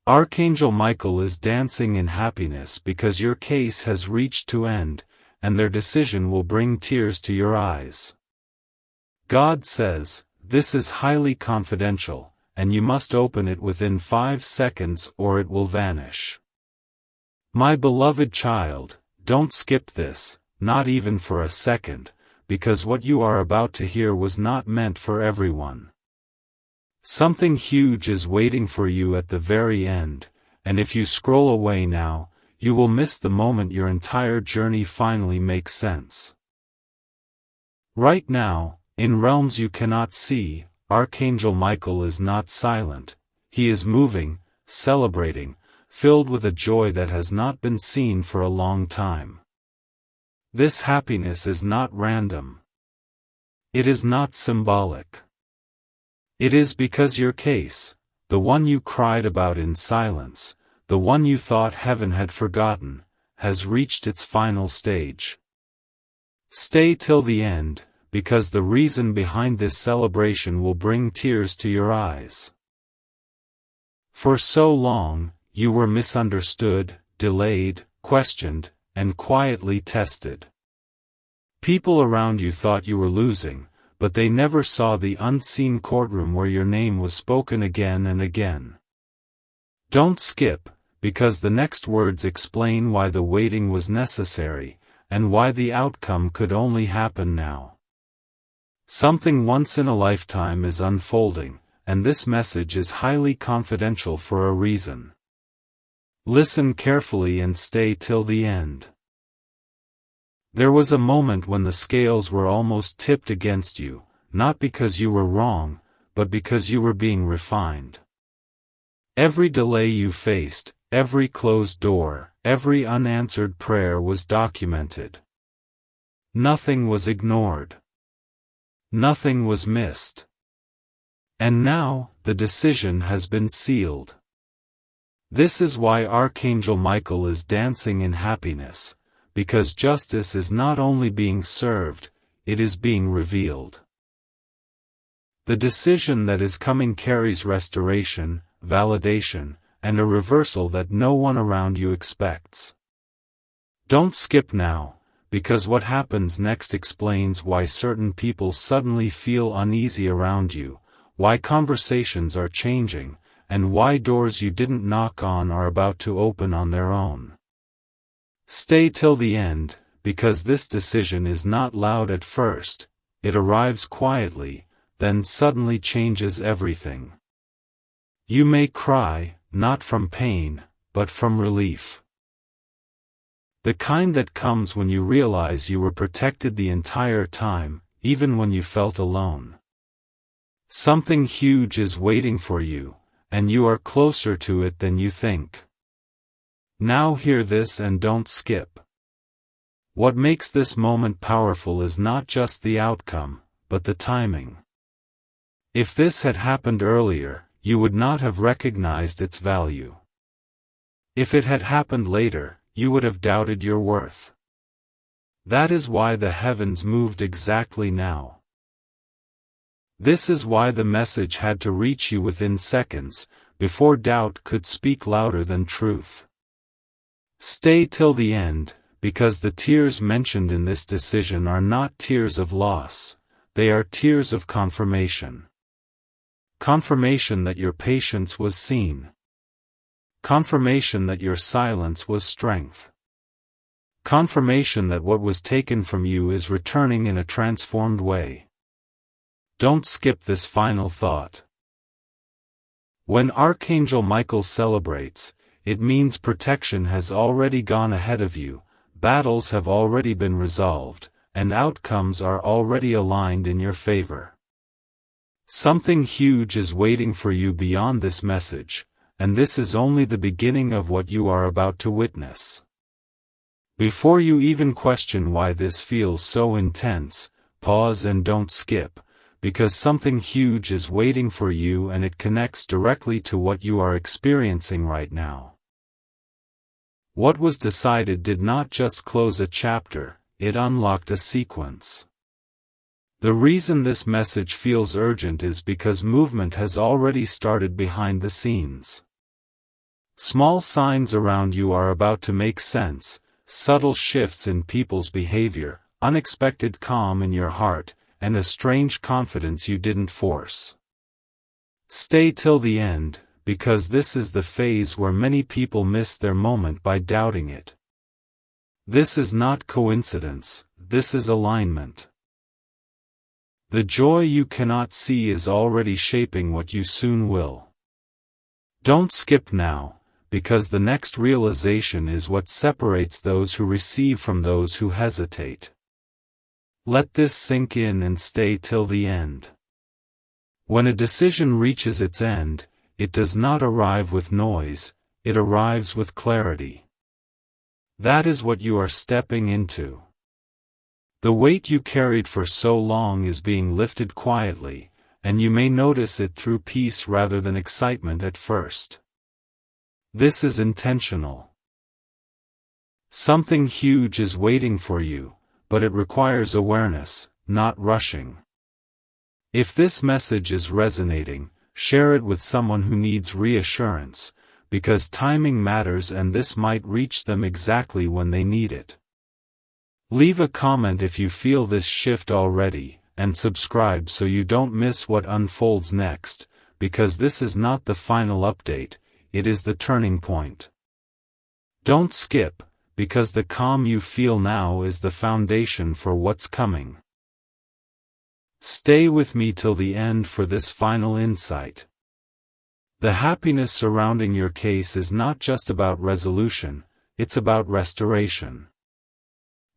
Archangel Michael is dancing in happiness because your case has reached to end, and their decision will bring tears to your eyes. God says, "This is highly confidential, and you must open it within 5 seconds or it will vanish." My beloved child, don't skip this, not even for a second, because what you are about to hear was not meant for everyone. Something huge is waiting for you at the very end, and if you scroll away now, you will miss the moment your entire journey finally makes sense. Right now, in realms you cannot see, Archangel Michael is not silent. He is moving, celebrating, filled with a joy that has not been seen for a long time. This happiness is not random. It is not symbolic. It is because your case, the one you cried about in silence, the one you thought heaven had forgotten, has reached its final stage. Stay till the end, because the reason behind this celebration will bring tears to your eyes. For so long, you were misunderstood, delayed, questioned, and quietly tested. People around you thought you were losing, but they never saw the unseen courtroom where your name was spoken again and again. Don't skip, because the next words explain why the waiting was necessary, and why the outcome could only happen now. Something once in a lifetime is unfolding, and this message is highly confidential for a reason. Listen carefully and stay till the end. There was a moment when the scales were almost tipped against you, not because you were wrong, but because you were being refined. Every delay you faced, every closed door, every unanswered prayer was documented. Nothing was ignored. Nothing was missed. And now, the decision has been sealed. This is why Archangel Michael is dancing in happiness, because justice is not only being served, it is being revealed. The decision that is coming carries restoration, validation, and a reversal that no one around you expects. Don't skip now, because what happens next explains why certain people suddenly feel uneasy around you, why conversations are changing, and why doors you didn't knock on are about to open on their own. Stay till the end, because this decision is not loud at first, it arrives quietly, then suddenly changes everything. You may cry, not from pain, but from relief. The kind that comes when you realize you were protected the entire time, even when you felt alone. Something huge is waiting for you, and you are closer to it than you think. Now hear this and don't skip. What makes this moment powerful is not just the outcome, but the timing. If this had happened earlier, you would not have recognized its value. If it had happened later, you would have doubted your worth. That is why the heavens moved exactly now. This is why the message had to reach you within seconds, before doubt could speak louder than truth. Stay till the end, because the tears mentioned in this decision are not tears of loss, they are tears of confirmation. Confirmation that your patience was seen. Confirmation that your silence was strength. Confirmation that what was taken from you is returning in a transformed way. Don't skip this final thought. When Archangel Michael celebrates, it means protection has already gone ahead of you, battles have already been resolved, and outcomes are already aligned in your favor. Something huge is waiting for you beyond this message, and this is only the beginning of what you are about to witness. Before you even question why this feels so intense, pause and don't skip, because something huge is waiting for you and it connects directly to what you are experiencing right now. What was decided did not just close a chapter, it unlocked a sequence. The reason this message feels urgent is because movement has already started behind the scenes. Small signs around you are about to make sense, subtle shifts in people's behavior, unexpected calm in your heart, and a strange confidence you didn't force. Stay till the end, because this is the phase where many people miss their moment by doubting it. This is not coincidence, this is alignment. The joy you cannot see is already shaping what you soon will. Don't skip now, because the next realization is what separates those who receive from those who hesitate. Let this sink in and stay till the end. When a decision reaches its end, it does not arrive with noise, it arrives with clarity. That is what you are stepping into. The weight you carried for so long is being lifted quietly, and you may notice it through peace rather than excitement at first. This is intentional. Something huge is waiting for you, but it requires awareness, not rushing. If this message is resonating, share it with someone who needs reassurance, because timing matters and this might reach them exactly when they need it. Leave a comment if you feel this shift already, and subscribe so you don't miss what unfolds next, because this is not the final update, it is the turning point. Don't skip, because the calm you feel now is the foundation for what's coming. Stay with me till the end for this final insight. The happiness surrounding your case is not just about resolution, it's about restoration.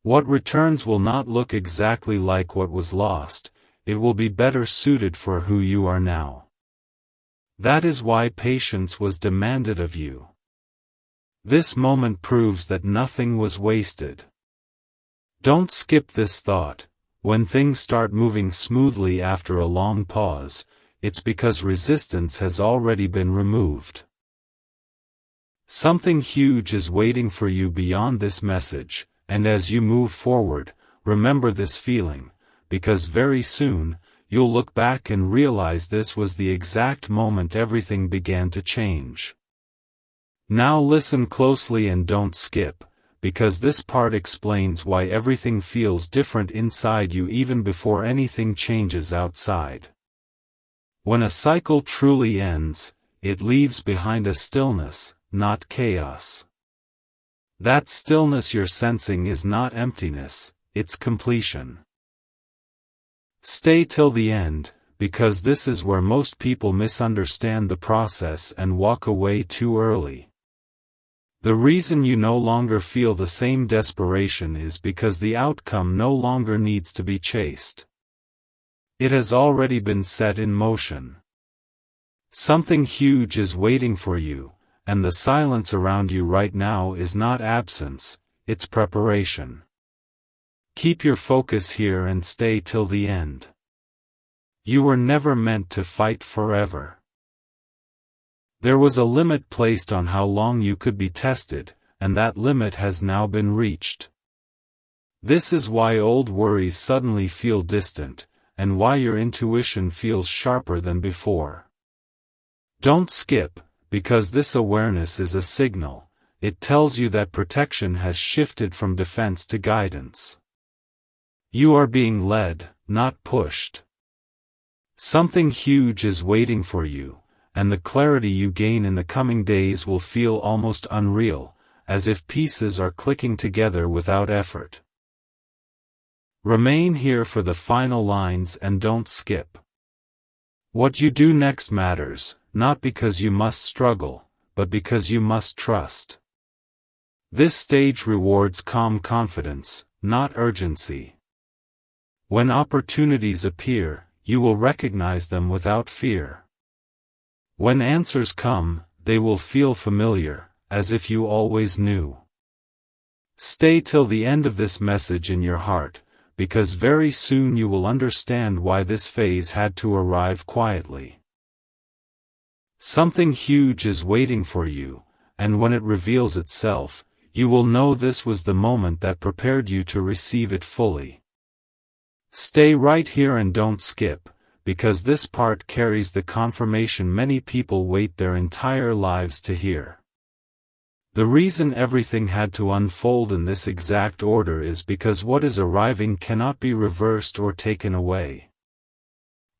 What returns will not look exactly like what was lost, it will be better suited for who you are now. That is why patience was demanded of you. This moment proves that nothing was wasted. Don't skip this thought. When things start moving smoothly after a long pause, it's because resistance has already been removed. Something huge is waiting for you beyond this message, and as you move forward, remember this feeling, because very soon, you'll look back and realize this was the exact moment everything began to change. Now listen closely and don't skip, because this part explains why everything feels different inside you even before anything changes outside. When a cycle truly ends, it leaves behind a stillness, not chaos. That stillness you're sensing is not emptiness, it's completion. Stay till the end, because this is where most people misunderstand the process and walk away too early. The reason you no longer feel the same desperation is because the outcome no longer needs to be chased. It has already been set in motion. Something huge is waiting for you, and the silence around you right now is not absence, it's preparation. Keep your focus here and stay till the end. You were never meant to fight forever. There was a limit placed on how long you could be tested, and that limit has now been reached. This is why old worries suddenly feel distant, and why your intuition feels sharper than before. Don't skip, because this awareness is a signal. It tells you that protection has shifted from defense to guidance. You are being led, not pushed. Something huge is waiting for you, and the clarity you gain in the coming days will feel almost unreal, as if pieces are clicking together without effort. Remain here for the final lines and don't skip. What you do next matters, not because you must struggle, but because you must trust. This stage rewards calm confidence, not urgency. When opportunities appear, you will recognize them without fear. When answers come, they will feel familiar, as if you always knew. Stay till the end of this message in your heart, because very soon you will understand why this phase had to arrive quietly. Something huge is waiting for you, and when it reveals itself, you will know this was the moment that prepared you to receive it fully. Stay right here and don't skip, because this part carries the confirmation many people wait their entire lives to hear. The reason everything had to unfold in this exact order is because what is arriving cannot be reversed or taken away.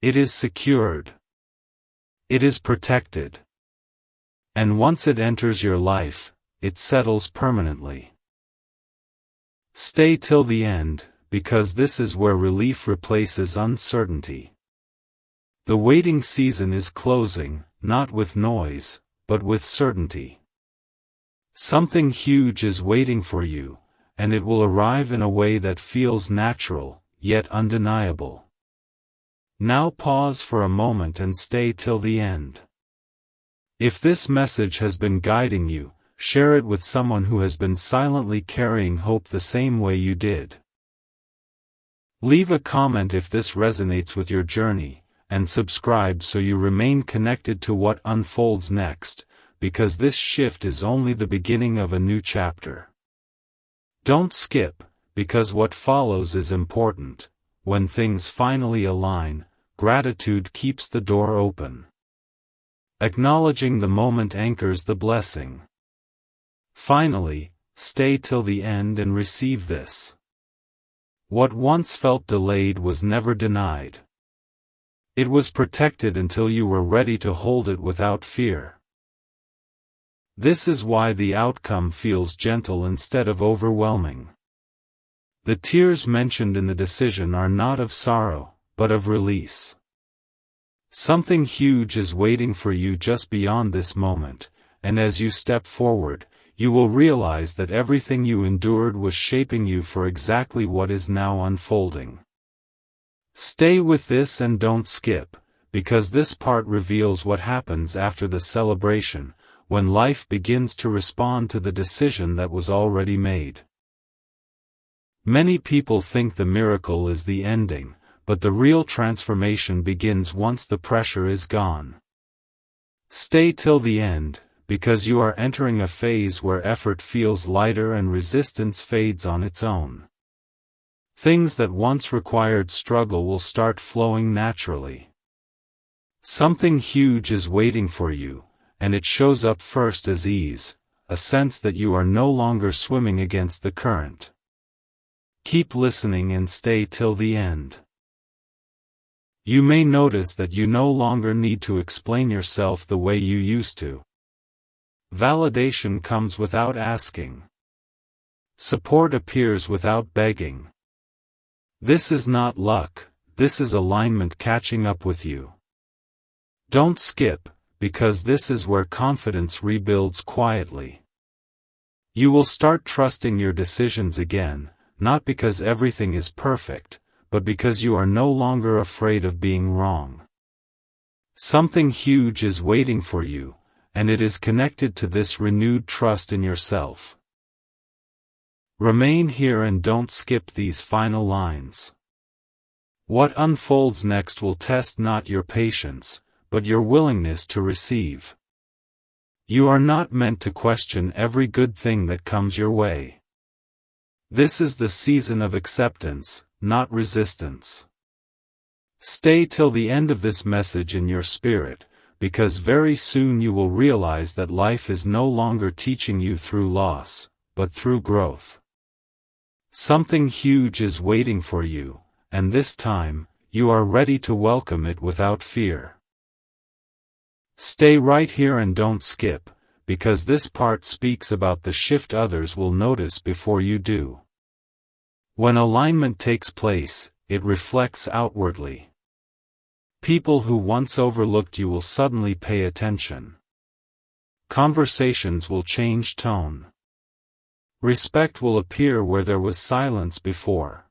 It is secured. It is protected. And once it enters your life, it settles permanently. Stay till the end, because this is where relief replaces uncertainty. The waiting season is closing, not with noise, but with certainty. Something huge is waiting for you, and it will arrive in a way that feels natural, yet undeniable. Now pause for a moment and stay till the end. If this message has been guiding you, share it with someone who has been silently carrying hope the same way you did. Leave a comment if this resonates with your journey, and subscribe so you remain connected to what unfolds next, because this shift is only the beginning of a new chapter. Don't skip, because what follows is important. When things finally align, gratitude keeps the door open. Acknowledging the moment anchors the blessing. Finally, stay till the end and receive this. What once felt delayed was never denied. It was protected until you were ready to hold it without fear. This is why the outcome feels gentle instead of overwhelming. The tears mentioned in the decision are not of sorrow, but of release. Something huge is waiting for you just beyond this moment, and as you step forward, you will realize that everything you endured was shaping you for exactly what is now unfolding. Stay with this and don't skip, because this part reveals what happens after the celebration, when life begins to respond to the decision that was already made. Many people think the miracle is the ending, but the real transformation begins once the pressure is gone. Stay till the end, because you are entering a phase where effort feels lighter and resistance fades on its own. Things that once required struggle will start flowing naturally. Something huge is waiting for you, and it shows up first as ease, a sense that you are no longer swimming against the current. Keep listening and stay till the end. You may notice that you no longer need to explain yourself the way you used to. Validation comes without asking. Support appears without begging. This is not luck, this is alignment catching up with you. Don't skip, because this is where confidence rebuilds quietly. You will start trusting your decisions again, not because everything is perfect, but because you are no longer afraid of being wrong. Something huge is waiting for you, and it is connected to this renewed trust in yourself. Remain here and don't skip these final lines. What unfolds next will test not your patience, but your willingness to receive. You are not meant to question every good thing that comes your way. This is the season of acceptance, not resistance. Stay till the end of this message in your spirit, because very soon you will realize that life is no longer teaching you through loss, but through growth. Something huge is waiting for you, and this time, you are ready to welcome it without fear. Stay right here and don't skip, because this part speaks about the shift others will notice before you do. When alignment takes place, it reflects outwardly. People who once overlooked you will suddenly pay attention. Conversations will change tone. Respect will appear where there was silence before.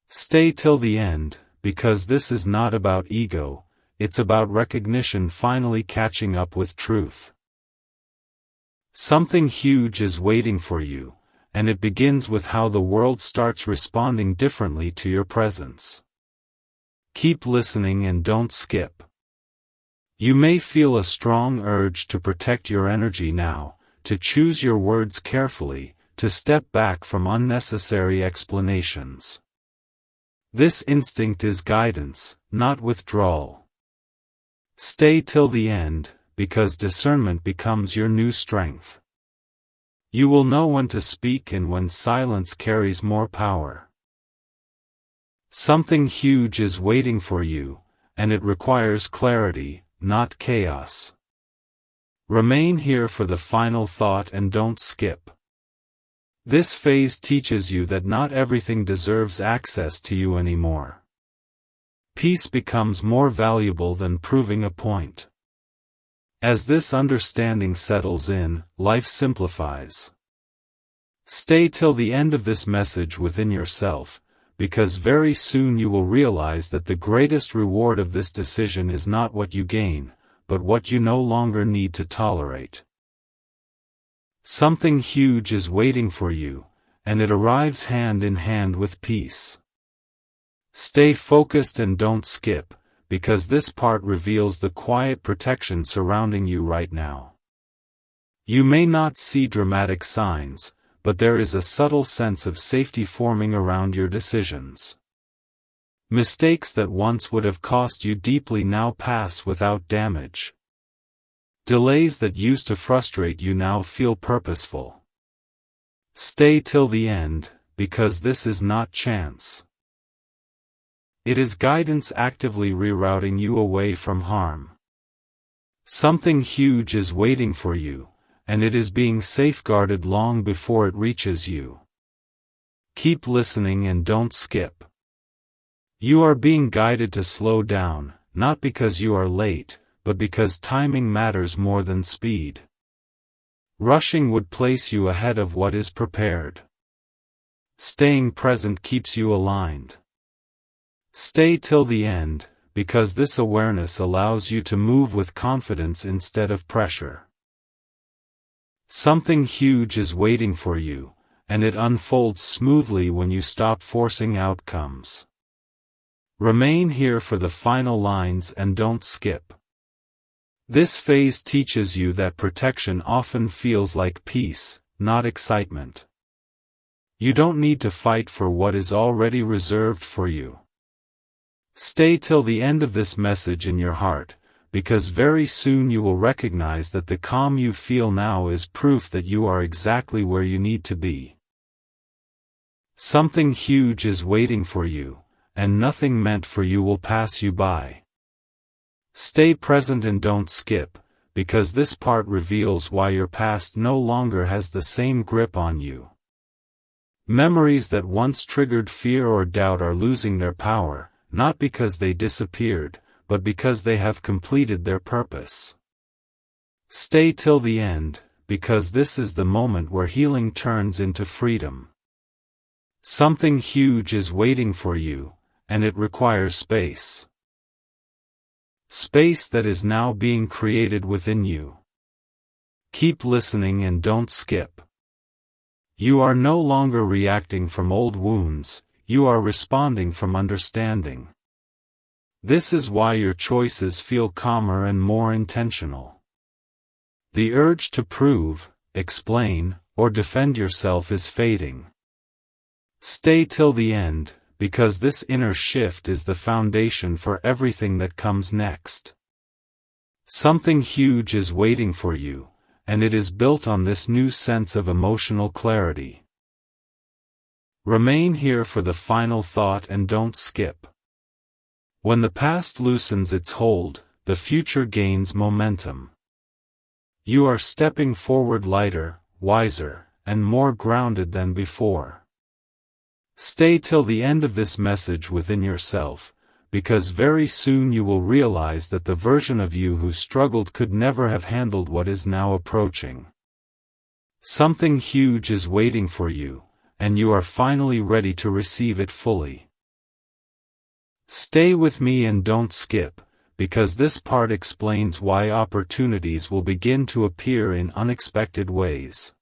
Stay till the end, because this is not about ego, it's about recognition finally catching up with truth. Something huge is waiting for you, and it begins with how the world starts responding differently to your presence. Keep listening and don't skip. You may feel a strong urge to protect your energy now, to choose your words carefully, to step back from unnecessary explanations. This instinct is guidance, not withdrawal. Stay till the end, because discernment becomes your new strength. You will know when to speak and when silence carries more power. Something huge is waiting for you, and it requires clarity, not chaos. Remain here for the final thought and don't skip. This phase teaches you that not everything deserves access to you anymore. Peace becomes more valuable than proving a point. As this understanding settles in, life simplifies. Stay till the end of this message within yourself, because very soon you will realize that the greatest reward of this decision is not what you gain, but what you no longer need to tolerate. Something huge is waiting for you, and it arrives hand in hand with peace. Stay focused and don't skip, because this part reveals the quiet protection surrounding you right now. You may not see dramatic signs, but there is a subtle sense of safety forming around your decisions. Mistakes that once would have cost you deeply now pass without damage. Delays that used to frustrate you now feel purposeful. Stay till the end, because this is not chance. It is guidance actively rerouting you away from harm. Something huge is waiting for you, and it is being safeguarded long before it reaches you. Keep listening and don't skip. You are being guided to slow down, not because you are late, but because timing matters more than speed. Rushing would place you ahead of what is prepared. Staying present keeps you aligned. Stay till the end, because this awareness allows you to move with confidence instead of pressure. Something huge is waiting for you, and it unfolds smoothly when you stop forcing outcomes. Remain here for the final lines and don't skip. This phase teaches you that protection often feels like peace, not excitement. You don't need to fight for what is already reserved for you. Stay till the end of this message in your heart, because very soon you will recognize that the calm you feel now is proof that you are exactly where you need to be. Something huge is waiting for you, and nothing meant for you will pass you by. Stay present and don't skip, because this part reveals why your past no longer has the same grip on you. Memories that once triggered fear or doubt are losing their power, not because they disappeared, but because they have completed their purpose. Stay till the end, because this is the moment where healing turns into freedom. Something huge is waiting for you, and it requires space. Space that is now being created within you. Keep listening and don't skip. You are no longer reacting from old wounds, you are responding from understanding. This is why your choices feel calmer and more intentional. The urge to prove, explain, or defend yourself is fading. Stay till the end, because this inner shift is the foundation for everything that comes next. Something huge is waiting for you, and it is built on this new sense of emotional clarity. Remain here for the final thought and don't skip. When the past loosens its hold, the future gains momentum. You are stepping forward lighter, wiser, and more grounded than before. Stay till the end of this message within yourself, because very soon you will realize that the version of you who struggled could never have handled what is now approaching. Something huge is waiting for you, and you are finally ready to receive it fully. Stay with me and don't skip, because this part explains why opportunities will begin to appear in unexpected ways.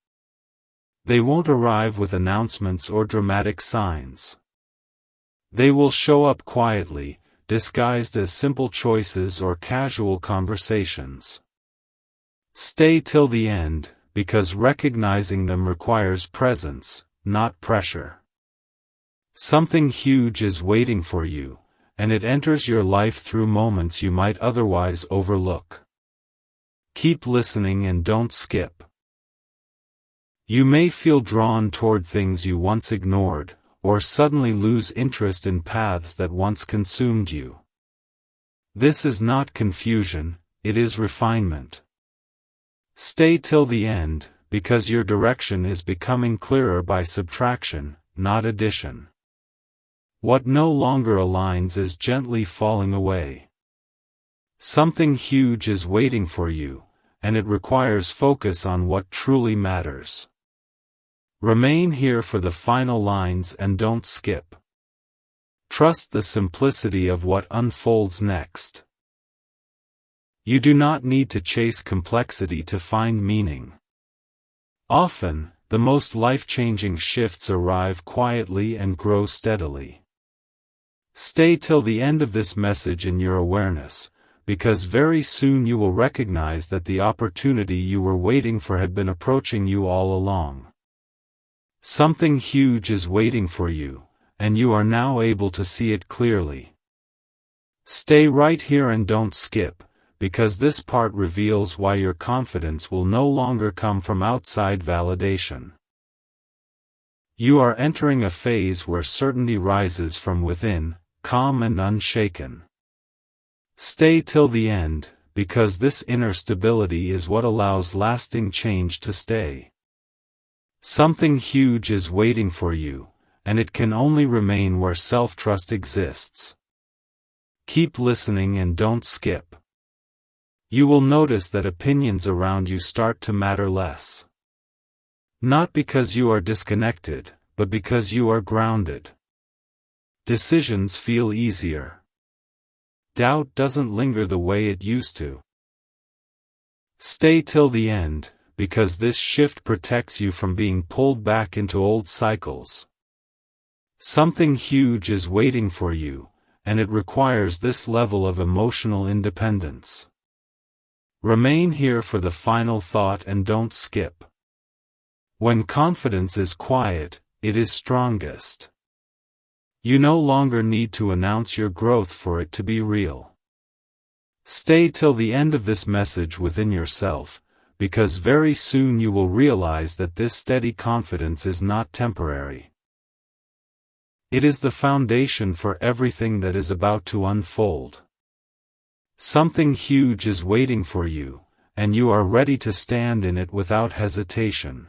They won't arrive with announcements or dramatic signs. They will show up quietly, disguised as simple choices or casual conversations. Stay till the end, because recognizing them requires presence, not pressure. Something huge is waiting for you, and it enters your life through moments you might otherwise overlook. Keep listening and don't skip. You may feel drawn toward things you once ignored, or suddenly lose interest in paths that once consumed you. This is not confusion, it is refinement. Stay till the end, because your direction is becoming clearer by subtraction, not addition. What no longer aligns is gently falling away. Something huge is waiting for you, and it requires focus on what truly matters. Remain here for the final lines and don't skip. Trust the simplicity of what unfolds next. You do not need to chase complexity to find meaning. Often, the most life-changing shifts arrive quietly and grow steadily. Stay till the end of this message in your awareness, because very soon you will recognize that the opportunity you were waiting for had been approaching you all along. Something huge is waiting for you, and you are now able to see it clearly. Stay right here and don't skip, because this part reveals why your confidence will no longer come from outside validation. You are entering a phase where certainty rises from within, calm and unshaken. Stay till the end, because this inner stability is what allows lasting change to stay. Something huge is waiting for you, and it can only remain where self-trust exists. Keep listening and don't skip. You will notice that opinions around you start to matter less. Not because you are disconnected, but because you are grounded. Decisions feel easier. Doubt doesn't linger the way it used to. Stay till the end, because this shift protects you from being pulled back into old cycles. Something huge is waiting for you, and it requires this level of emotional independence. Remain here for the final thought and don't skip. When confidence is quiet, it is strongest. You no longer need to announce your growth for it to be real. Stay till the end of this message within yourself, because very soon you will realize that this steady confidence is not temporary. It is the foundation for everything that is about to unfold. Something huge is waiting for you, and you are ready to stand in it without hesitation.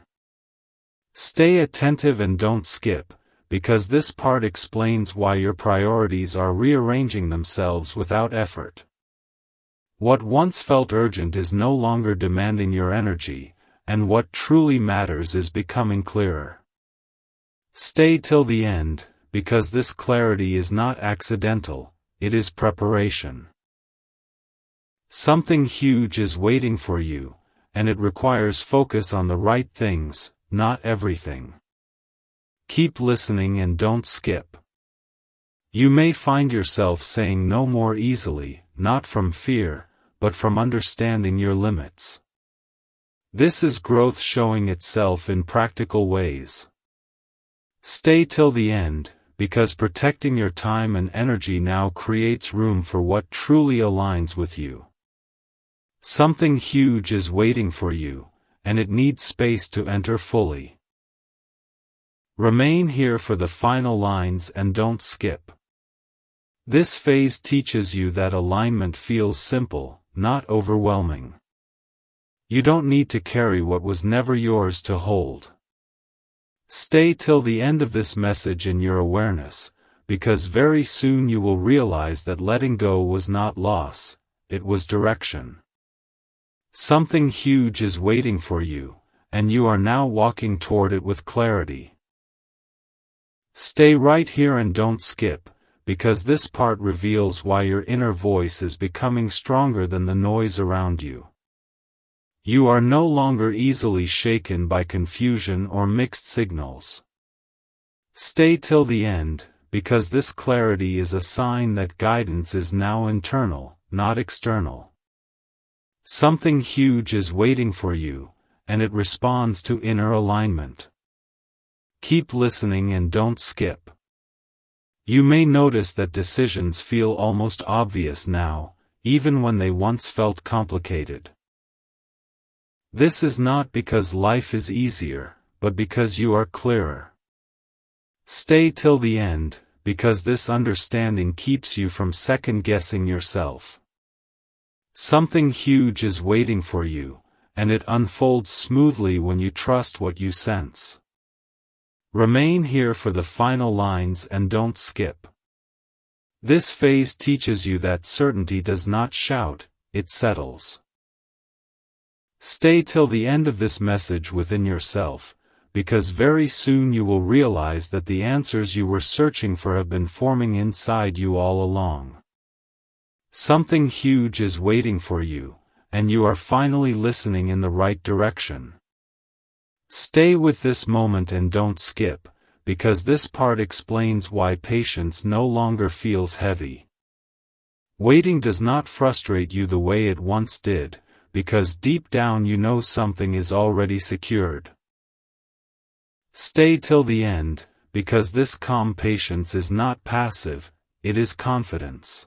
Stay attentive and don't skip, because this part explains why your priorities are rearranging themselves without effort. What once felt urgent is no longer demanding your energy, and what truly matters is becoming clearer. Stay till the end, because this clarity is not accidental, it is preparation. Something huge is waiting for you, and it requires focus on the right things, not everything. Keep listening and don't skip. You may find yourself saying no more easily, not from fear, but from understanding your limits. This is growth showing itself in practical ways. Stay till the end, because protecting your time and energy now creates room for what truly aligns with you. Something huge is waiting for you, and it needs space to enter fully. Remain here for the final lines and don't skip. This phase teaches you that alignment feels simple, not overwhelming. You don't need to carry what was never yours to hold. Stay till the end of this message in your awareness, because very soon you will realize that letting go was not loss, it was direction. Something huge is waiting for you, and you are now walking toward it with clarity. Stay right here and don't skip, because this part reveals why your inner voice is becoming stronger than the noise around you. You are no longer easily shaken by confusion or mixed signals. Stay till the end, because this clarity is a sign that guidance is now internal, not external. Something huge is waiting for you, and it responds to inner alignment. Keep listening and don't skip. You may notice that decisions feel almost obvious now, even when they once felt complicated. This is not because life is easier, but because you are clearer. Stay till the end, because this understanding keeps you from second-guessing yourself. Something huge is waiting for you, and it unfolds smoothly when you trust what you sense. Remain here for the final lines and don't skip. This phase teaches you that certainty does not shout, it settles. Stay till the end of this message within yourself, because very soon you will realize that the answers you were searching for have been forming inside you all along. Something huge is waiting for you, and you are finally listening in the right direction. Stay with this moment and don't skip, because this part explains why patience no longer feels heavy. Waiting does not frustrate you the way it once did, because deep down you know something is already secured. Stay till the end, because this calm patience is not passive, it is confidence.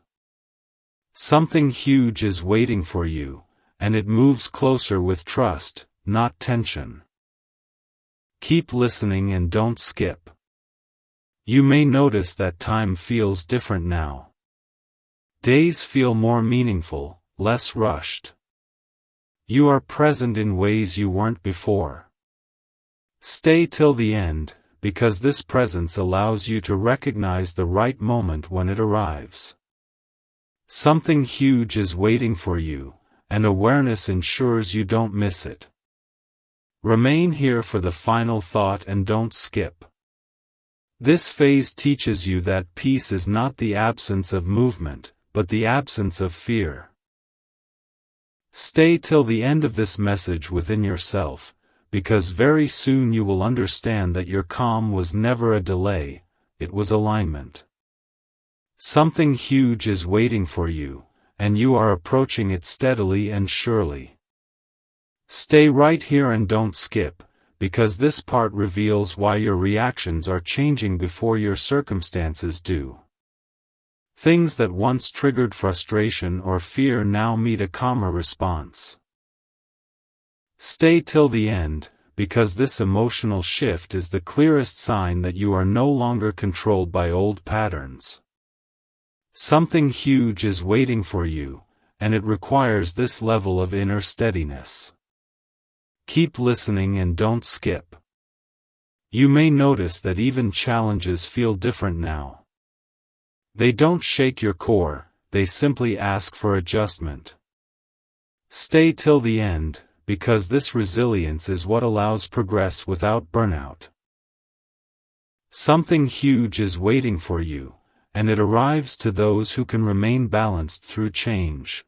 Something huge is waiting for you, and it moves closer with trust, not tension. Keep listening and don't skip. You may notice that time feels different now. Days feel more meaningful, less rushed. You are present in ways you weren't before. Stay till the end, because this presence allows you to recognize the right moment when it arrives. Something huge is waiting for you, and awareness ensures you don't miss it. Remain here for the final thought and don't skip. This phase teaches you that peace is not the absence of movement, but the absence of fear. Stay till the end of this message within yourself, because very soon you will understand that your calm was never a delay, it was alignment. Something huge is waiting for you, and you are approaching it steadily and surely. Stay right here and don't skip, because this part reveals why your reactions are changing before your circumstances do. Things that once triggered frustration or fear now meet a calmer response. Stay till the end, because this emotional shift is the clearest sign that you are no longer controlled by old patterns. Something huge is waiting for you, and it requires this level of inner steadiness. Keep listening and don't skip. You may notice that even challenges feel different now. They don't shake your core, they simply ask for adjustment. Stay till the end, because this resilience is what allows progress without burnout. Something huge is waiting for you, and it arrives to those who can remain balanced through change.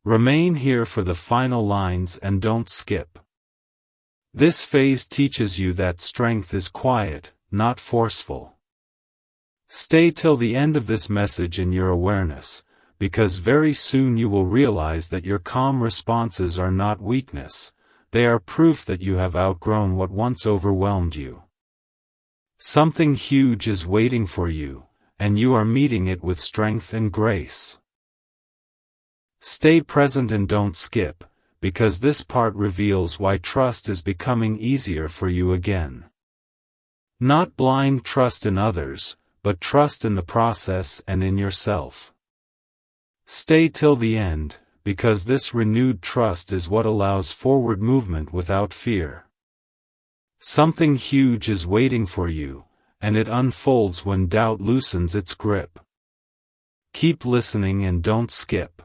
Remain here for the final lines and don't skip. This phase teaches you that strength is quiet, not forceful. Stay till the end of this message in your awareness, because very soon you will realize that your calm responses are not weakness, they are proof that you have outgrown what once overwhelmed you. Something huge is waiting for you, and you are meeting it with strength and grace. Stay present and don't skip, because this part reveals why trust is becoming easier for you again. Not blind trust in others, but trust in the process and in yourself. Stay till the end, because this renewed trust is what allows forward movement without fear. Something huge is waiting for you, and it unfolds when doubt loosens its grip. Keep listening and don't skip.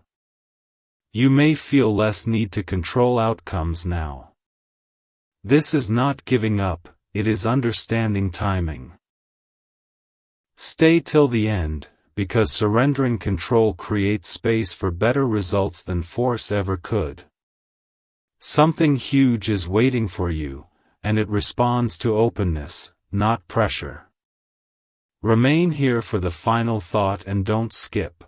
You may feel less need to control outcomes now. This is not giving up, it is understanding timing. Stay till the end, because surrendering control creates space for better results than force ever could. Something huge is waiting for you, and it responds to openness, not pressure. Remain here for the final thought and don't skip.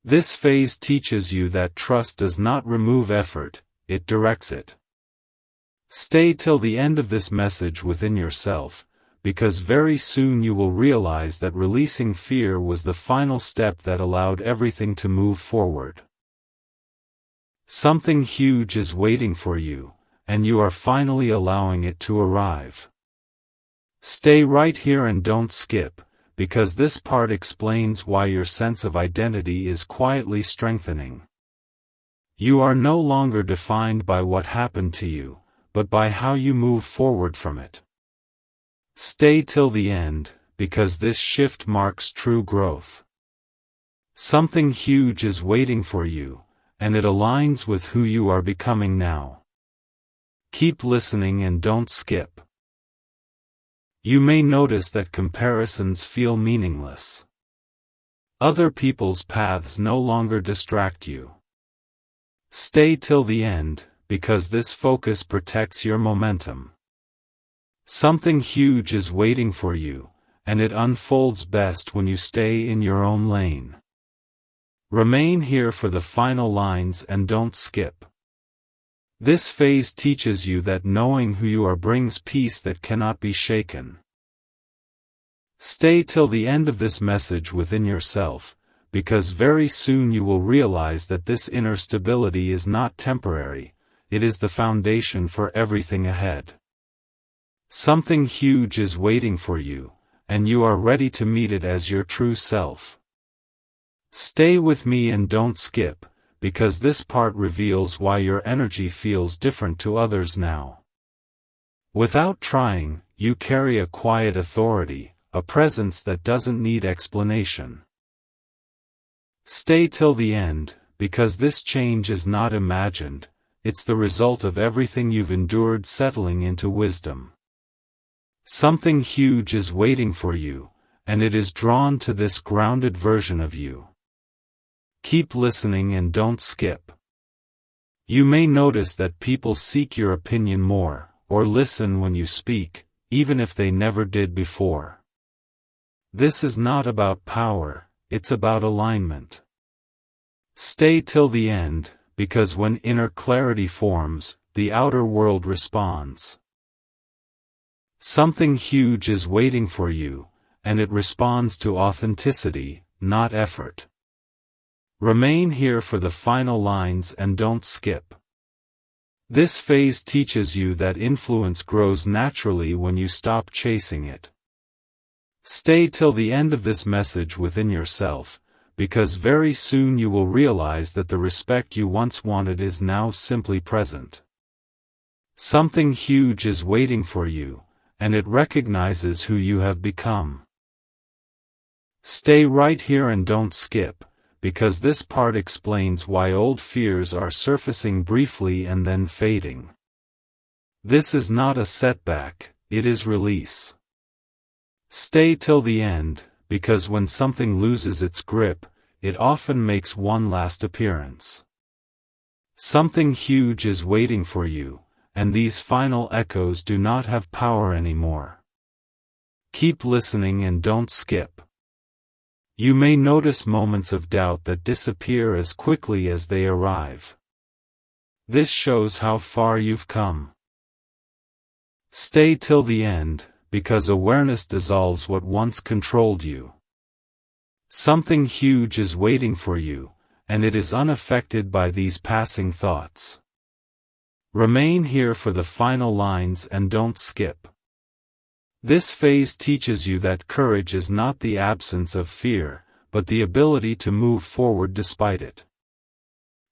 This phase teaches you that trust does not remove effort, it directs it. Stay till the end of this message within yourself, because very soon you will realize that releasing fear was the final step that allowed everything to move forward. Something huge is waiting for you, and you are finally allowing it to arrive. Stay right here and don't skip, because this part explains why your sense of identity is quietly strengthening. You are no longer defined by what happened to you, but by how you move forward from it. Stay till the end, because this shift marks true growth. Something huge is waiting for you, and it aligns with who you are becoming now. Keep listening and don't skip. You may notice that comparisons feel meaningless. Other people's paths no longer distract you. Stay till the end, because this focus protects your momentum. Something huge is waiting for you, and it unfolds best when you stay in your own lane. Remain here for the final lines and don't skip. This phase teaches you that knowing who you are brings peace that cannot be shaken. Stay till the end of this message within yourself, because very soon you will realize that this inner stability is not temporary, it is the foundation for everything ahead. Something huge is waiting for you, and you are ready to meet it as your true self. Stay with me and don't skip, because this part reveals why your energy feels different to others now. Without trying, you carry a quiet authority, a presence that doesn't need explanation. Stay till the end, because this change is not imagined, it's the result of everything you've endured settling into wisdom. Something huge is waiting for you, and it is drawn to this grounded version of you. Keep listening and don't skip. You may notice that people seek your opinion more, or listen when you speak, even if they never did before. This is not about power, it's about alignment. Stay till the end, because when inner clarity forms, the outer world responds. Something huge is waiting for you, and it responds to authenticity, not effort. Remain here for the final lines and don't skip. This phase teaches you that influence grows naturally when you stop chasing it. Stay till the end of this message within yourself, because very soon you will realize that the respect you once wanted is now simply present. Something huge is waiting for you, and it recognizes who you have become. Stay right here and don't skip, because this part explains why old fears are surfacing briefly and then fading. This is not a setback, it is release. Stay till the end, because when something loses its grip, it often makes one last appearance. Something huge is waiting for you, and these final echoes do not have power anymore. Keep listening and don't skip. You may notice moments of doubt that disappear as quickly as they arrive. This shows how far you've come. Stay till the end, because awareness dissolves what once controlled you. Something huge is waiting for you, and it is unaffected by these passing thoughts. Remain here for the final lines and don't skip. This phase teaches you that courage is not the absence of fear, but the ability to move forward despite it.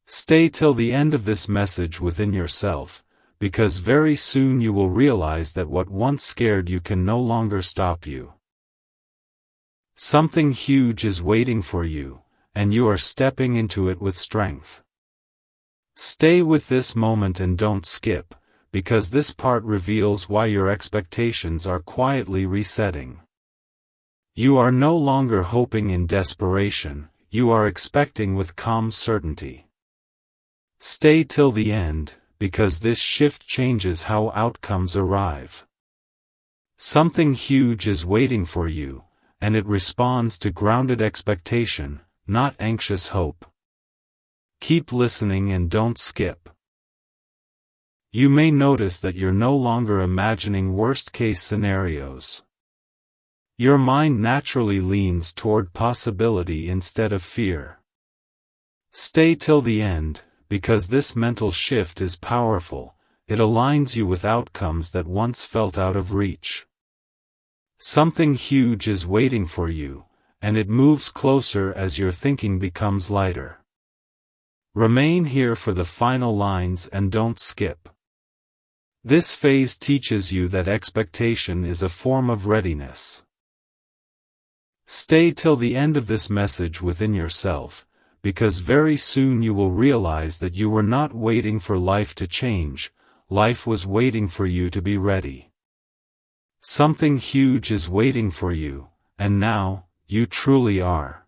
Stay till the end of this message within yourself, because very soon you will realize that what once scared you can no longer stop you. Something huge is waiting for you, and you are stepping into it with strength. Stay with this moment and don't skip, because this part reveals why your expectations are quietly resetting. You are no longer hoping in desperation, you are expecting with calm certainty. Stay till the end, because this shift changes how outcomes arrive. Something huge is waiting for you, and it responds to grounded expectation, not anxious hope. Keep listening and don't skip. You may notice that you're no longer imagining worst-case scenarios. Your mind naturally leans toward possibility instead of fear. Stay till the end, because this mental shift is powerful, it aligns you with outcomes that once felt out of reach. Something huge is waiting for you, and it moves closer as your thinking becomes lighter. Remain here for the final lines and don't skip. This phase teaches you that expectation is a form of readiness. Stay till the end of this message within yourself, because very soon you will realize that you were not waiting for life to change, life was waiting for you to be ready. Something huge is waiting for you, and now, you truly are.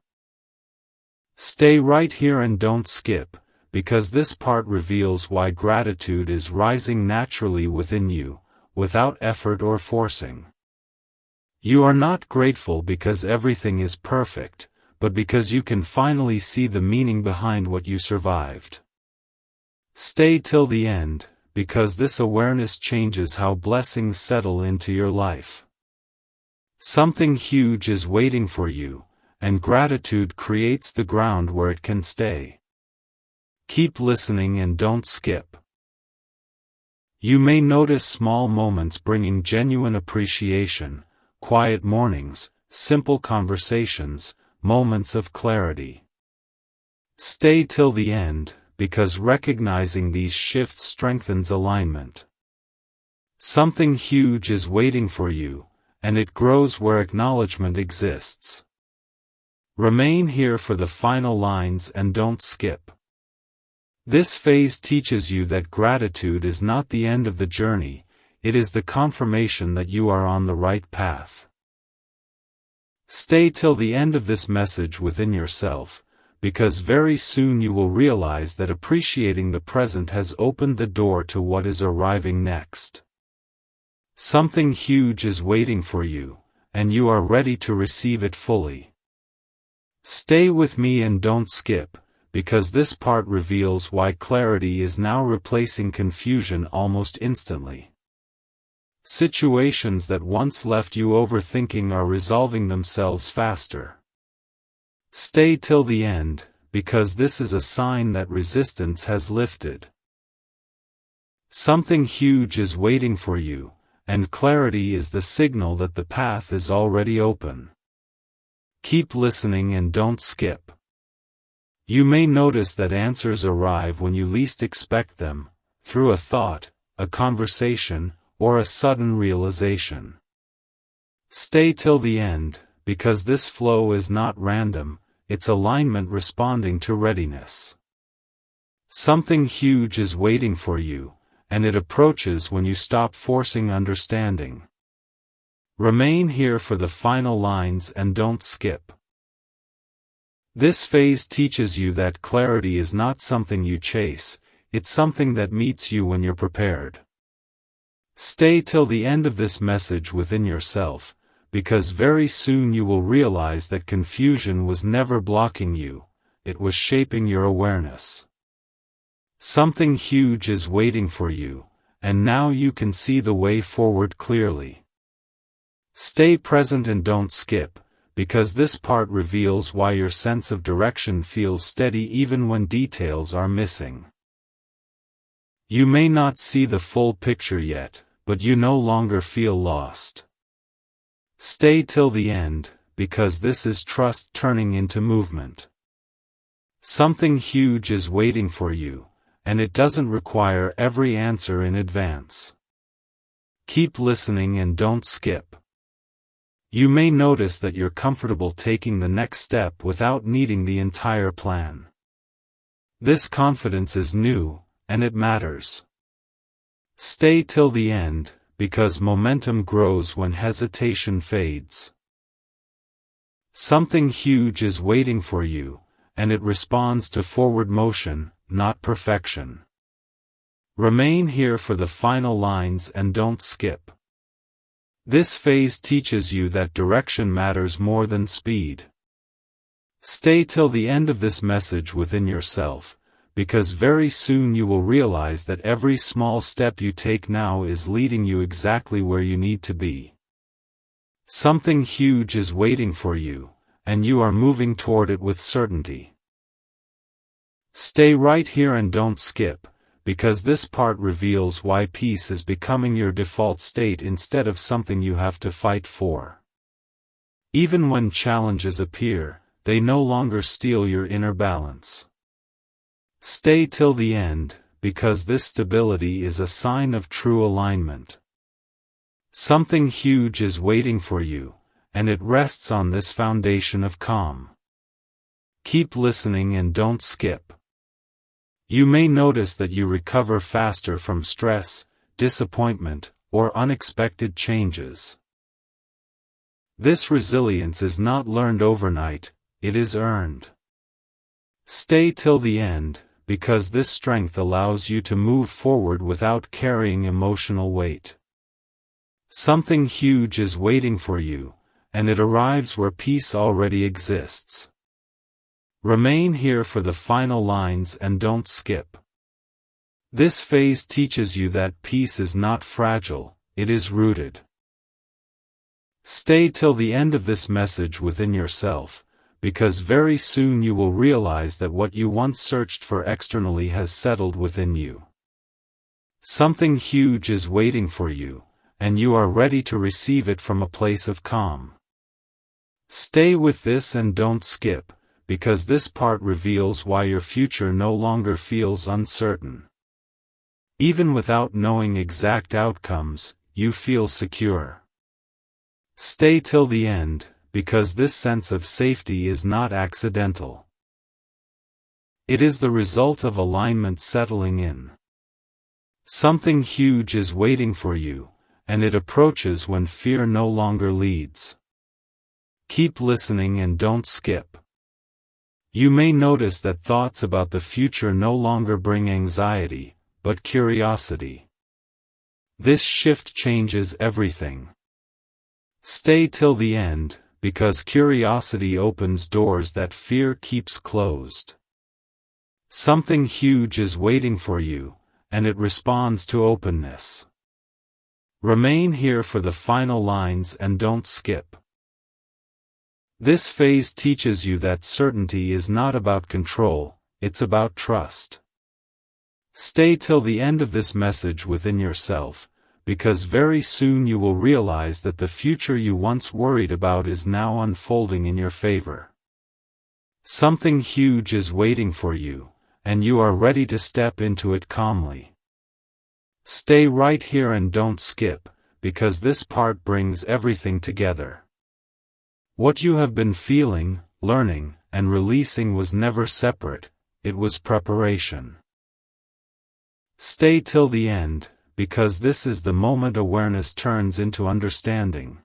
Stay right here and don't skip, because this part reveals why gratitude is rising naturally within you, without effort or forcing. You are not grateful because everything is perfect, but because you can finally see the meaning behind what you survived. Stay till the end, because this awareness changes how blessings settle into your life. Something huge is waiting for you, and gratitude creates the ground where it can stay. Keep listening and don't skip. You may notice small moments bringing genuine appreciation, quiet mornings, simple conversations, moments of clarity. Stay till the end, because recognizing these shifts strengthens alignment. Something huge is waiting for you, and it grows where acknowledgement exists. Remain here for the final lines and don't skip. This phase teaches you that gratitude is not the end of the journey, it is the confirmation that you are on the right path. Stay till the end of this message within yourself, because very soon you will realize that appreciating the present has opened the door to what is arriving next. Something huge is waiting for you, and you are ready to receive it fully. Stay with me and don't skip, because this part reveals why clarity is now replacing confusion almost instantly. Situations that once left you overthinking are resolving themselves faster. Stay till the end, because this is a sign that resistance has lifted. Something huge is waiting for you, and clarity is the signal that the path is already open. Keep listening and don't skip. You may notice that answers arrive when you least expect them, through a thought, a conversation, or a sudden realization. Stay till the end, because this flow is not random, it's alignment responding to readiness. Something huge is waiting for you, and it approaches when you stop forcing understanding. Remain here for the final lines and don't skip. This phase teaches you that clarity is not something you chase, it's something that meets you when you're prepared. Stay till the end of this message within yourself, because very soon you will realize that confusion was never blocking you, it was shaping your awareness. Something huge is waiting for you, and now you can see the way forward clearly. Stay present and don't skip, because this part reveals why your sense of direction feels steady even when details are missing. You may not see the full picture yet, but you no longer feel lost. Stay till the end, because this is trust turning into movement. Something huge is waiting for you, and it doesn't require every answer in advance. Keep listening and don't skip. You may notice that you're comfortable taking the next step without needing the entire plan. This confidence is new, and it matters. Stay till the end, because momentum grows when hesitation fades. Something huge is waiting for you, and it responds to forward motion, not perfection. Remain here for the final lines and don't skip. This phase teaches you that direction matters more than speed. Stay till the end of this message within yourself, because very soon you will realize that every small step you take now is leading you exactly where you need to be. Something huge is waiting for you, and you are moving toward it with certainty. Stay right here and don't skip, because this part reveals why peace is becoming your default state instead of something you have to fight for. Even when challenges appear, they no longer steal your inner balance. Stay till the end, because this stability is a sign of true alignment. Something huge is waiting for you, and it rests on this foundation of calm. Keep listening and don't skip. You may notice that you recover faster from stress, disappointment, or unexpected changes. This resilience is not learned overnight, it is earned. Stay till the end, because this strength allows you to move forward without carrying emotional weight. Something huge is waiting for you, and it arrives where peace already exists. Remain here for the final lines and don't skip. This phase teaches you that peace is not fragile, it is rooted. Stay till the end of this message within yourself, because very soon you will realize that what you once searched for externally has settled within you. Something huge is waiting for you, and you are ready to receive it from a place of calm. Stay with this and don't skip, because this part reveals why your future no longer feels uncertain. Even without knowing exact outcomes, you feel secure. Stay till the end, because this sense of safety is not accidental. It is the result of alignment settling in. Something huge is waiting for you, and it approaches when fear no longer leads. Keep listening and don't skip. You may notice that thoughts about the future no longer bring anxiety, but curiosity. This shift changes everything. Stay till the end, because curiosity opens doors that fear keeps closed. Something huge is waiting for you, and it responds to openness. Remain here for the final lines and don't skip. This phase teaches you that certainty is not about control, it's about trust. Stay till the end of this message within yourself, because very soon you will realize that the future you once worried about is now unfolding in your favor. Something huge is waiting for you, and you are ready to step into it calmly. Stay right here and don't skip, because this part brings everything together. What you have been feeling, learning, and releasing was never separate, it was preparation. Stay till the end, because this is the moment awareness turns into understanding.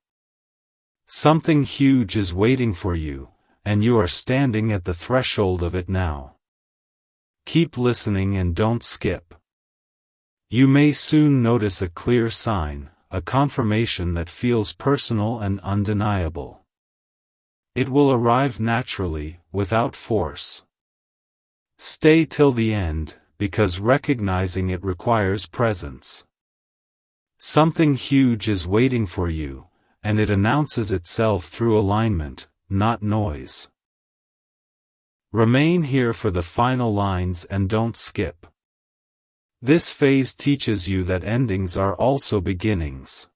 Something huge is waiting for you, and you are standing at the threshold of it now. Keep listening and don't skip. You may soon notice a clear sign, a confirmation that feels personal and undeniable. It will arrive naturally, without force. Stay till the end, because recognizing it requires presence. Something huge is waiting for you, and it announces itself through alignment, not noise. Remain here for the final lines and don't skip. This phase teaches you that endings are also beginnings.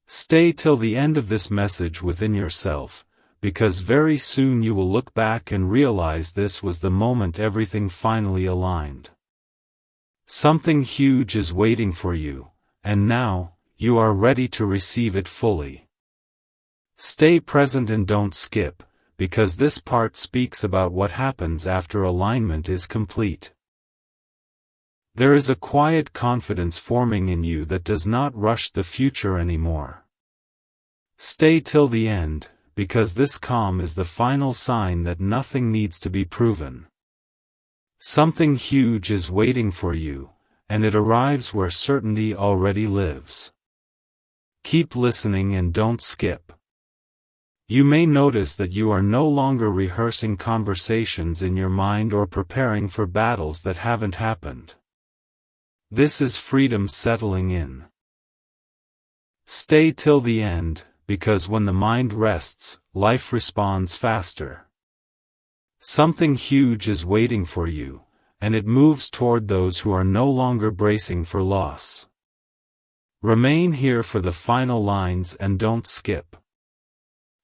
Stay till the end of this message within yourself, because very soon you will look back and realize this was the moment everything finally aligned. Something huge is waiting for you, and now, you are ready to receive it fully. Stay present and don't skip, because this part speaks about what happens after alignment is complete. There is a quiet confidence forming in you that does not rush the future anymore. Stay till the end, because this calm is the final sign that nothing needs to be proven. Something huge is waiting for you, and it arrives where certainty already lives. Keep listening and don't skip. You may notice that you are no longer rehearsing conversations in your mind or preparing for battles that haven't happened. This is freedom settling in. Stay till the end, because when the mind rests, life responds faster. Something huge is waiting for you, and it moves toward those who are no longer bracing for loss. Remain here for the final lines and don't skip.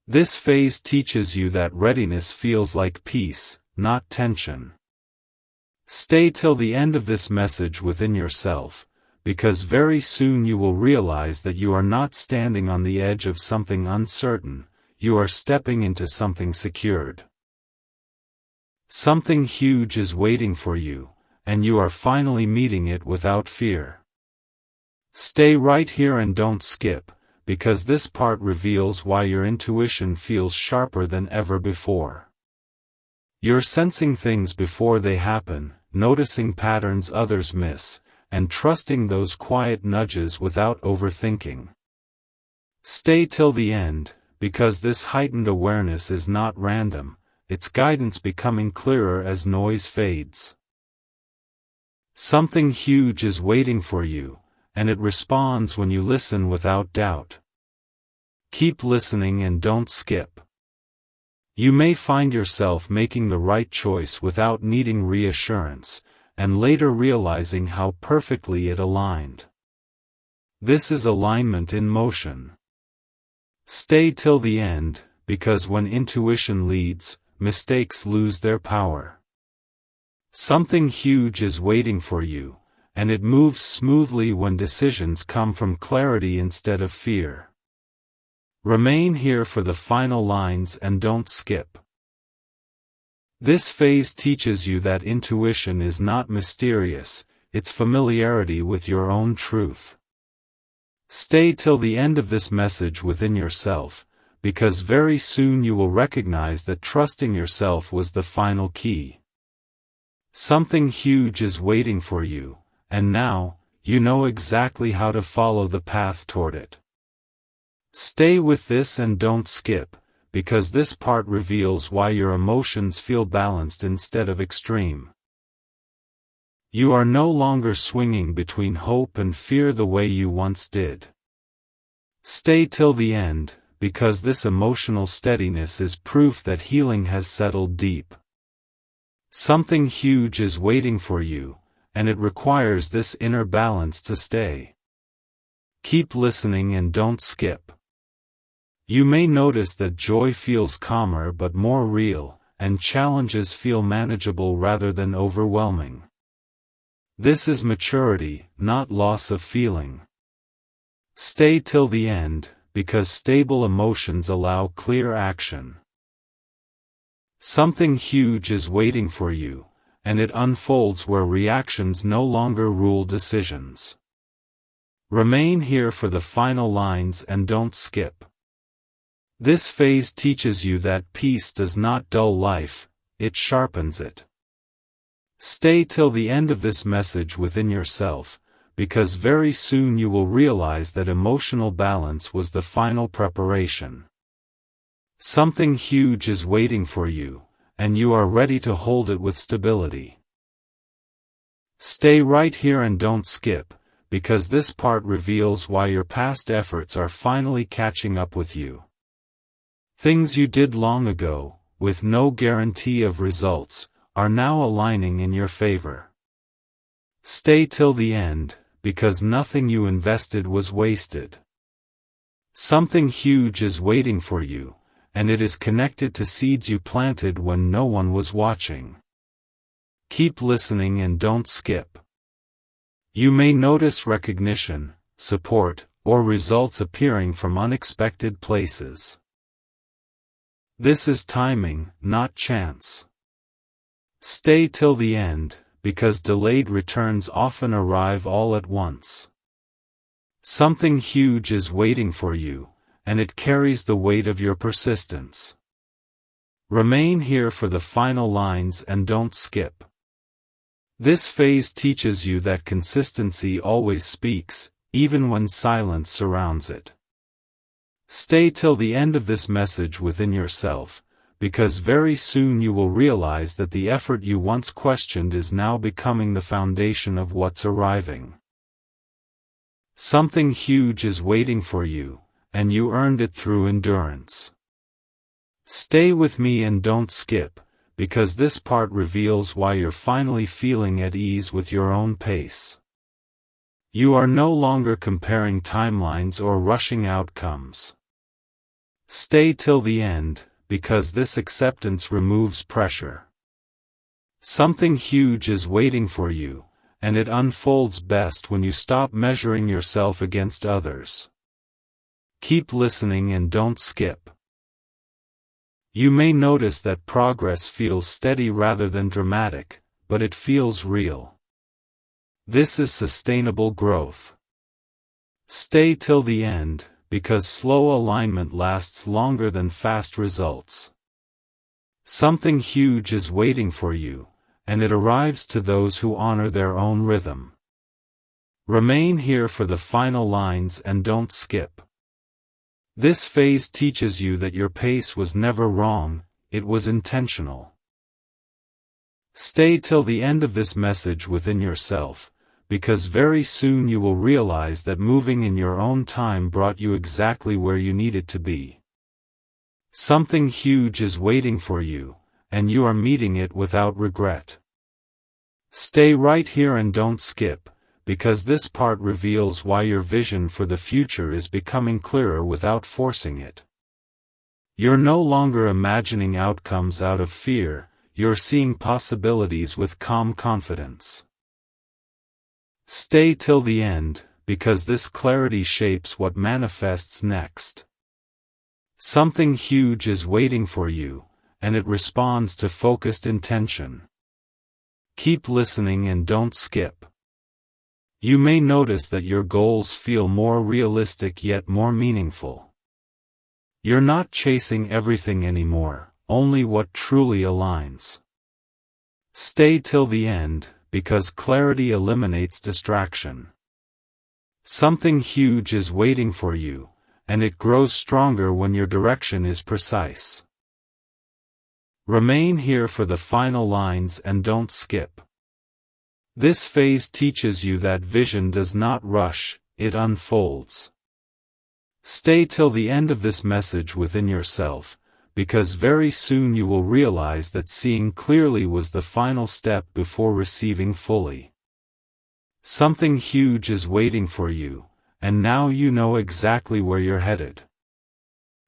This phase teaches you that readiness feels like peace, not tension. Stay till the end of this message within yourself, because very soon you will realize that you are not standing on the edge of something uncertain, you are stepping into something secured. Something huge is waiting for you, and you are finally meeting it without fear. Stay right here and don't skip, because this part reveals why your intuition feels sharper than ever before. You're sensing things before they happen, noticing patterns others miss, and trusting those quiet nudges without overthinking. Stay till the end, because this heightened awareness is not random, its guidance becoming clearer as noise fades. Something huge is waiting for you, and it responds when you listen without doubt. Keep listening and don't skip. You may find yourself making the right choice without needing reassurance, and later realizing how perfectly it aligned. This is alignment in motion. Stay till the end, because when intuition leads, mistakes lose their power. Something huge is waiting for you, and it moves smoothly when decisions come from clarity instead of fear. Remain here for the final lines and don't skip. This phase teaches you that intuition is not mysterious, it's familiarity with your own truth. Stay till the end of this message within yourself, because very soon you will recognize that trusting yourself was the final key. Something huge is waiting for you, and now, you know exactly how to follow the path toward it. Stay with this and don't skip, because this part reveals why your emotions feel balanced instead of extreme. You are no longer swinging between hope and fear the way you once did. Stay till the end, because this emotional steadiness is proof that healing has settled deep. Something huge is waiting for you, and it requires this inner balance to stay. Keep listening and don't skip. You may notice that joy feels calmer but more real, and challenges feel manageable rather than overwhelming. This is maturity, not loss of feeling. Stay till the end, because stable emotions allow clear action. Something huge is waiting for you, and it unfolds where reactions no longer rule decisions. Remain here for the final lines and don't skip. This phase teaches you that peace does not dull life, it sharpens it. Stay till the end of this message within yourself, because very soon you will realize that emotional balance was the final preparation. Something huge is waiting for you, and you are ready to hold it with stability. Stay right here and don't skip, because this part reveals why your past efforts are finally catching up with you. Things you did long ago, with no guarantee of results, are now aligning in your favor. Stay till the end, because nothing you invested was wasted. Something huge is waiting for you, and it is connected to seeds you planted when no one was watching. Keep listening and don't skip. You may notice recognition, support, or results appearing from unexpected places. This is timing, not chance. Stay till the end, because delayed returns often arrive all at once. Something huge is waiting for you, and it carries the weight of your persistence. Remain here for the final lines and don't skip. This phase teaches you that consistency always speaks, even when silence surrounds it. Stay till the end of this message within yourself, because very soon you will realize that the effort you once questioned is now becoming the foundation of what's arriving. Something huge is waiting for you, and you earned it through endurance. Stay with me and don't skip, because this part reveals why you're finally feeling at ease with your own pace. You are no longer comparing timelines or rushing outcomes. Stay till the end, because this acceptance removes pressure. Something huge is waiting for you, and it unfolds best when you stop measuring yourself against others. Keep listening and don't skip. You may notice that progress feels steady rather than dramatic, but it feels real. This is sustainable growth. Stay till the end, because slow alignment lasts longer than fast results. Something huge is waiting for you, and it arrives to those who honor their own rhythm. Remain here for the final lines and don't skip. This phase teaches you that your pace was never wrong, it was intentional. Stay till the end of this message within yourself, because very soon you will realize that moving in your own time brought you exactly where you needed to be. Something huge is waiting for you, and you are meeting it without regret. Stay right here and don't skip, because this part reveals why your vision for the future is becoming clearer without forcing it. You're no longer imagining outcomes out of fear, you're seeing possibilities with calm confidence. Stay till the end, because this clarity shapes what manifests next. Something huge is waiting for you, and it responds to focused intention. Keep listening and don't skip. You may notice that your goals feel more realistic yet more meaningful. You're not chasing everything anymore, only what truly aligns. Stay till the end, because clarity eliminates distraction. Something huge is waiting for you, and it grows stronger when your direction is precise. Remain here for the final lines and don't skip. This phase teaches you that vision does not rush, it unfolds. Stay till the end of this message within yourself, because very soon you will realize that seeing clearly was the final step before receiving fully. Something huge is waiting for you, and now you know exactly where you're headed.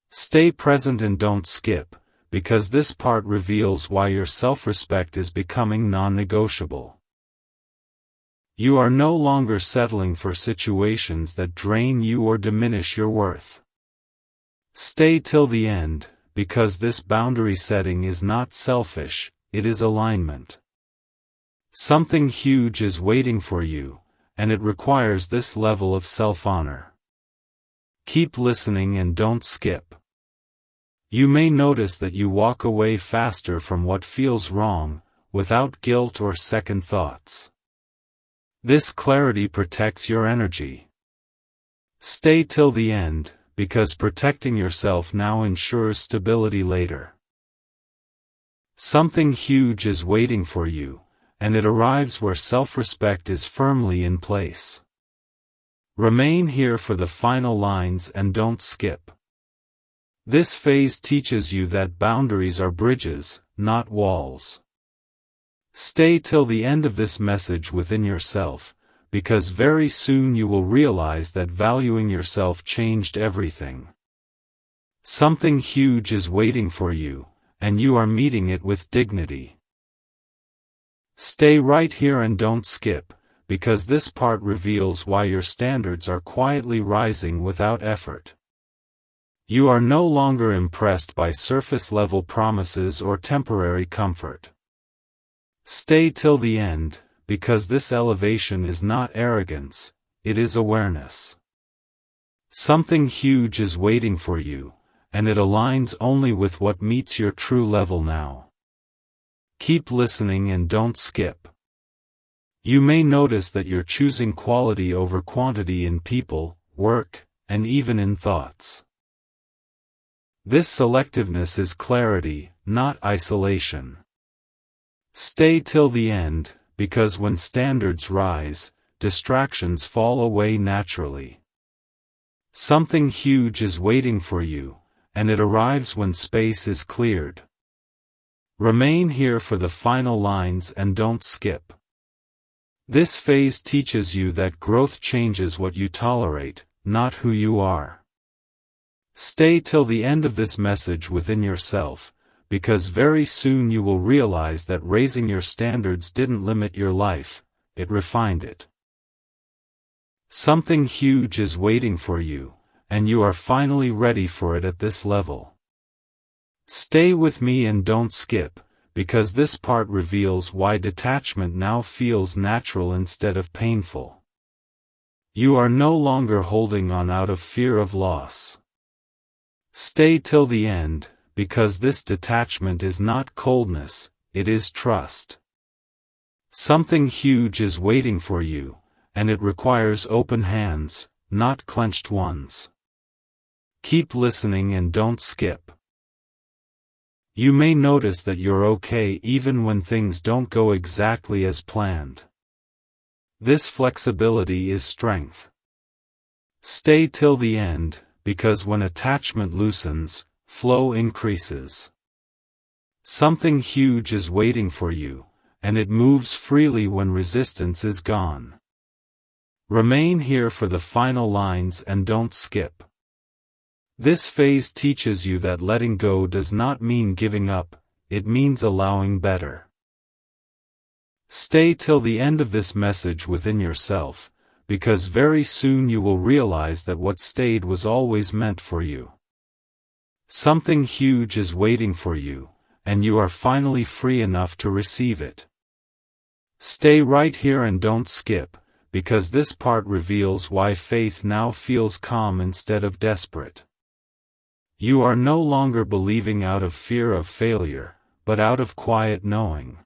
Stay present and don't skip, because this part reveals why your self-respect is becoming non-negotiable. You are no longer settling for situations that drain you or diminish your worth. Stay till the end, because this boundary setting is not selfish, it is alignment. Something huge is waiting for you, and it requires this level of self-honor. Keep listening and don't skip. You may notice that you walk away faster from what feels wrong, without guilt or second thoughts. This clarity protects your energy. Stay till the end, because protecting yourself now ensures stability later. Something huge is waiting for you, and it arrives where self-respect is firmly in place. Remain here for the final lines and don't skip. This phase teaches you that boundaries are bridges, not walls. Stay till the end of this message within yourself, because very soon you will realize that valuing yourself changed everything. Something huge is waiting for you, and you are meeting it with dignity. Stay right here and don't skip, because this part reveals why your standards are quietly rising without effort. You are no longer impressed by surface-level promises or temporary comfort. Stay till the end, because this elevation is not arrogance, it is awareness. Something huge is waiting for you, and it aligns only with what meets your true level now. Keep listening and don't skip. You may notice that you're choosing quality over quantity in people, work, and even in thoughts. This selectiveness is clarity, not isolation. Stay till the end, because when standards rise, distractions fall away naturally. Something huge is waiting for you, and it arrives when space is cleared. Remain here for the final lines and don't skip. This phase teaches you that growth changes what you tolerate, not who you are. Stay till the end of this message within yourself, because very soon you will realize that raising your standards didn't limit your life, it refined it. Something huge is waiting for you, and you are finally ready for it at this level. Stay with me and don't skip, because this part reveals why detachment now feels natural instead of painful. You are no longer holding on out of fear of loss. Stay till the end, because this detachment is not coldness, it is trust. Something huge is waiting for you, and it requires open hands, not clenched ones. Keep listening and don't skip. You may notice that you're okay even when things don't go exactly as planned. This flexibility is strength. Stay till the end, because when attachment loosens, flow increases. Something huge is waiting for you, and it moves freely when resistance is gone. Remain here for the final lines and don't skip. This phase teaches you that letting go does not mean giving up, it means allowing better. Stay till the end of this message within yourself, because very soon you will realize that what stayed was always meant for you. Something huge is waiting for you, and you are finally free enough to receive it. Stay right here and don't skip, because this part reveals why faith now feels calm instead of desperate. You are no longer believing out of fear of failure, but out of quiet knowing.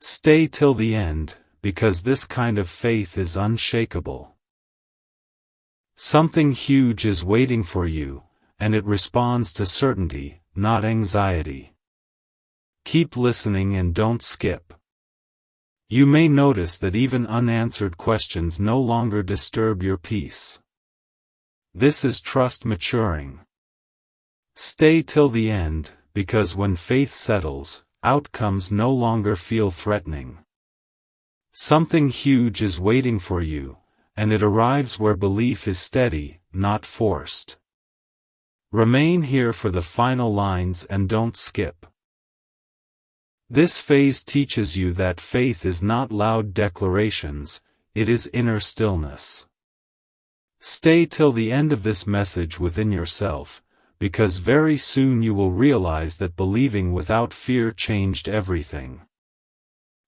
Stay till the end, because this kind of faith is unshakable. Something huge is waiting for you, and it responds to certainty, not anxiety. Keep listening and don't skip. You may notice that even unanswered questions no longer disturb your peace. This is trust maturing. Stay till the end, because when faith settles, outcomes no longer feel threatening. Something huge is waiting for you, and it arrives where belief is steady, not forced. Remain here for the final lines and don't skip. This phase teaches you that faith is not loud declarations, it is inner stillness. Stay till the end of this message within yourself, because very soon you will realize that believing without fear changed everything.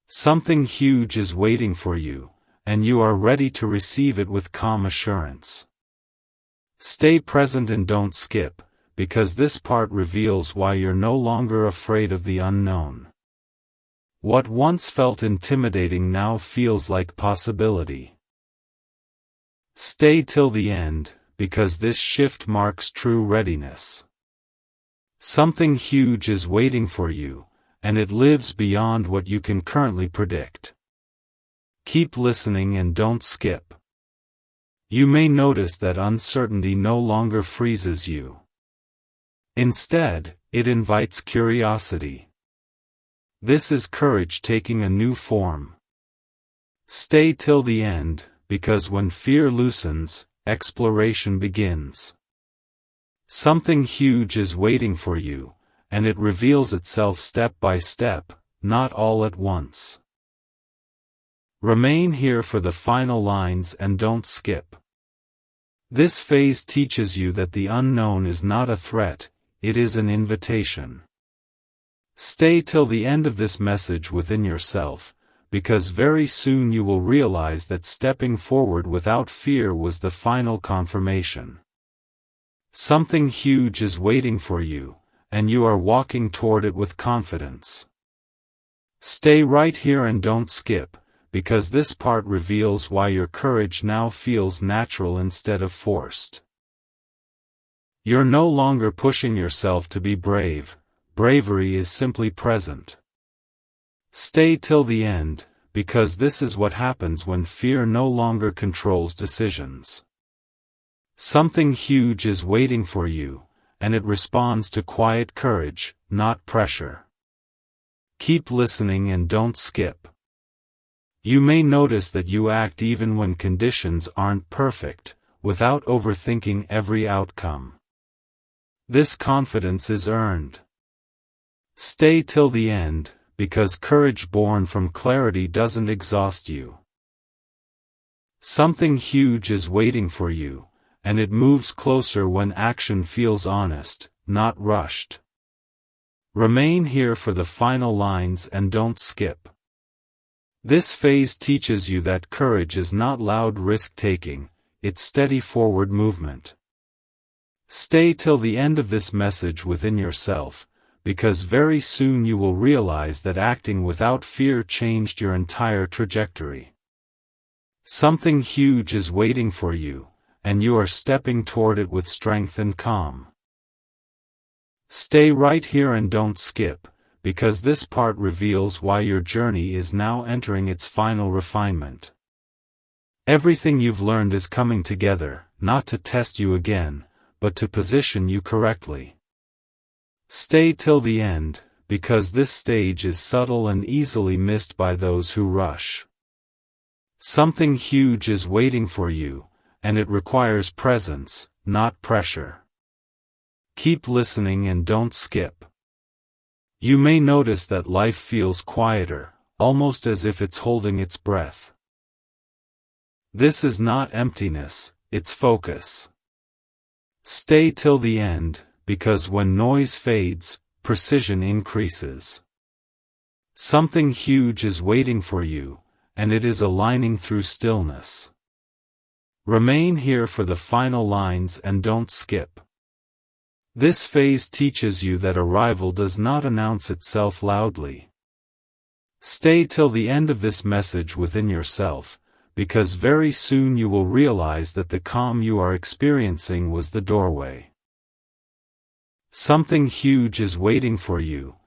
Something huge is waiting for you, and you are ready to receive it with calm assurance. Stay present and don't skip, because this part reveals why you're no longer afraid of the unknown. What once felt intimidating now feels like possibility. Stay till the end, because this shift marks true readiness. Something huge is waiting for you, and it lives beyond what you can currently predict. Keep listening and don't skip. You may notice that uncertainty no longer freezes you. Instead, it invites curiosity. This is courage taking a new form. Stay till the end, because when fear loosens, exploration begins. Something huge is waiting for you, and it reveals itself step by step, not all at once. Remain here for the final lines and don't skip. This phase teaches you that the unknown is not a threat, it is an invitation. Stay till the end of this message within yourself, because very soon you will realize that stepping forward without fear was the final confirmation. Something huge is waiting for you, and you are walking toward it with confidence. Stay right here and don't skip, because this part reveals why your courage now feels natural instead of forced. You're no longer pushing yourself to be brave, bravery is simply present. Stay till the end, because this is what happens when fear no longer controls decisions. Something huge is waiting for you, and it responds to quiet courage, not pressure. Keep listening and don't skip. You may notice that you act even when conditions aren't perfect, without overthinking every outcome. This confidence is earned. Stay till the end, because courage born from clarity doesn't exhaust you. Something huge is waiting for you, and it moves closer when action feels honest, not rushed. Remain here for the final lines and don't skip. This phase teaches you that courage is not loud risk-taking, it's steady forward movement. Stay till the end of this message within yourself, because very soon you will realize that acting without fear changed your entire trajectory. Something huge is waiting for you, and you are stepping toward it with strength and calm. Stay right here and don't skip, because this part reveals why your journey is now entering its final refinement. Everything you've learned is coming together, not to test you again, but to position you correctly. Stay till the end, because this stage is subtle and easily missed by those who rush. Something huge is waiting for you, and it requires presence, not pressure. Keep listening and don't skip. You may notice that life feels quieter, almost as if it's holding its breath. This is not emptiness, it's focus. Stay till the end, because when noise fades, precision increases. Something huge is waiting for you, and it is aligning through stillness. Remain here for the final lines and don't skip. This phase teaches you that arrival does not announce itself loudly. Stay till the end of this message within yourself, because very soon you will realize that the calm you are experiencing was the doorway. Something huge is waiting for you,